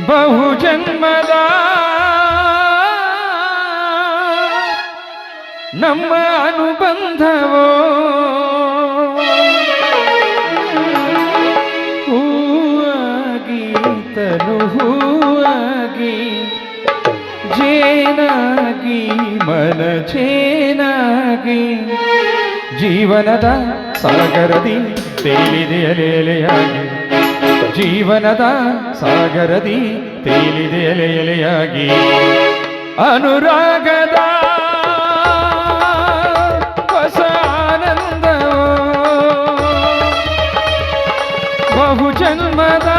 ಬಹುಜನ್ಮದ ನಮ್ಮ ಅನುಬಂಧವೋ ಹೂವಾಗಿ ತನು ಹೂವಾಗಿ ಜೇನಾಗಿ ಮನ ಜೇನಾಗಿ ಜೀವನದ ಸಾಗರದಿ ತೇಲಿದೆ ಅಲೆಯಲೆಯಾಗಿ ಜೀವನದ ಸಾಗರದಿ ತೇಲಿದೆ ಎಲೆಯಲೆಯಾಗಿ ಅನುರಾಗದ ಹೊಸ ಆನಂದವೋ ಬಹುಜನ್ಮದ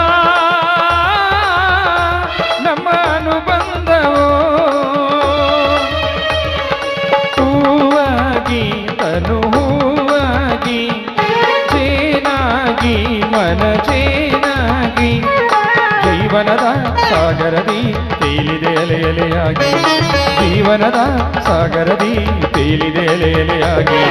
ನಮ್ಮ ಅನುಬಂಧವೋ ಹೂವಾಗಿ ತನು ಹೂವಾಗಿ ಜೇನಾಗಿ ಮನ ಜೇನಾಗಿ ಜೀವನದ ಸಾಗರದಿ ತೇಲಿದೆ ಎಲೆಯಲೆಯಾಗಿ ಜೀವನದ ಸಾಗರದಿ ತೇಲಿದೆ ಎಲೆಯಲೆಯಾಗಿ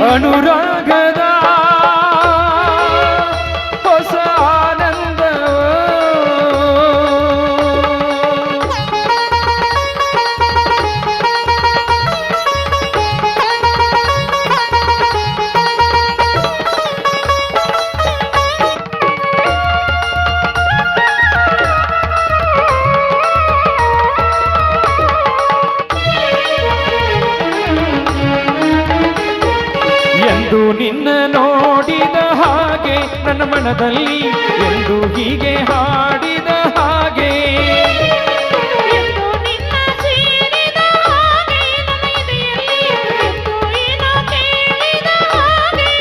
ಅನುರಾಗದ ಹೊಸ ಆನಂದ ಎಂದು ನಿನ್ನ ನೋಡಿದ ಹಾಗೆ ನನ್ನ ಮನದಲ್ಲಿ ಎಂದು ಹೀಗೆ ಹಾಡಿದ ಹಾಗೆ ಎಂದು ನಿನ್ನ ಸೇರಿದ ಹಾಗೆ ನನ್ನ ಎದೆಯಲ್ಲಿ ಎಂದು ಏನೋ ಕೇಳಿದ ಹಾಗೆ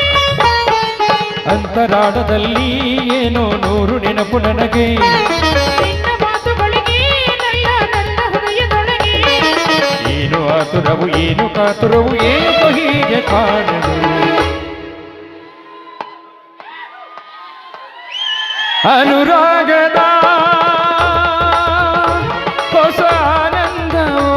ಅಂತರಾಳದಲ್ಲಿ ಏನೋ ನೂರು ನೆನಪು ನನಗೆ ನಿನ್ನ ಮಾತುಗಳಿಗೆ ನನ್ನ ಹೃದಯದೊಳಗೆ ಏನು ಆತುರವು ಏನು ಕಾತುರವು ಏನು ಹೀಗೆ ಕಾಣಲು ಅನುರಾಗದ ಹೊಸ ಆನಂದವೋ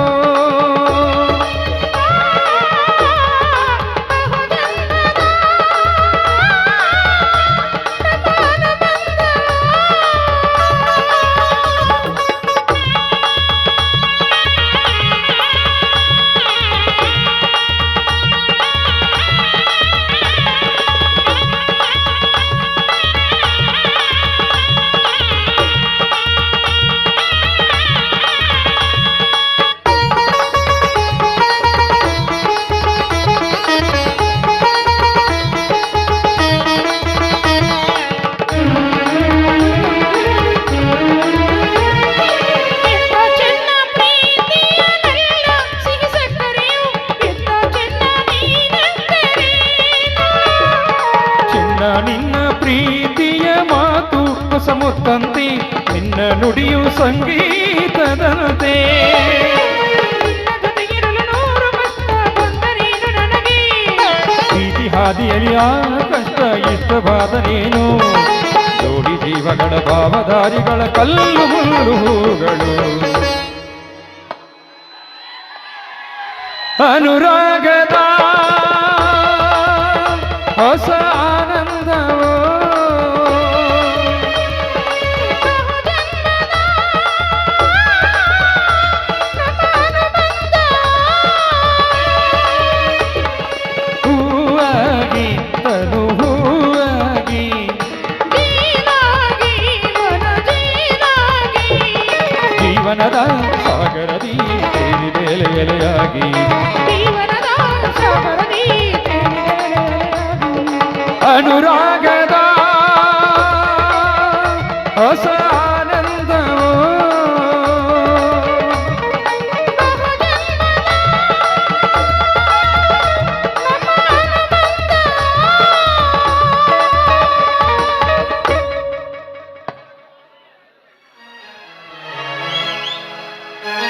ನಿನ್ನ ಪ್ರೀತಿಯ ಮಾತು ಹೊಸ ಮುತ್ತಂತೆ ನಿನ್ನ ನುಡಿಯು ಸಂಗೀತದಂತೆ ಪ್ರೀತಿ ಹಾದಿಯಲ್ಲಿ ಆ ಕಷ್ಟ ಇಷ್ಟವಾದನೇನು ಜೋಡಿ ಜೀವಗಳ ಭಾವಧಾರಿಗಳ ಕಲ್ಲು ಮುಳ್ಳು ಹೂಗಳು ಅನುರಾಗದ ಹೊಸ ಆನಂದವೋ ಹೂವಾಗಿ ತನು ಹೂವಾಗಿ ಜೀವನದ ಸಾಗರದಿ ತೇಲಿದೆ ಎಲೆಯಲೆಯಾಗಿ ಅನುರಾಗದ ಹೊಸ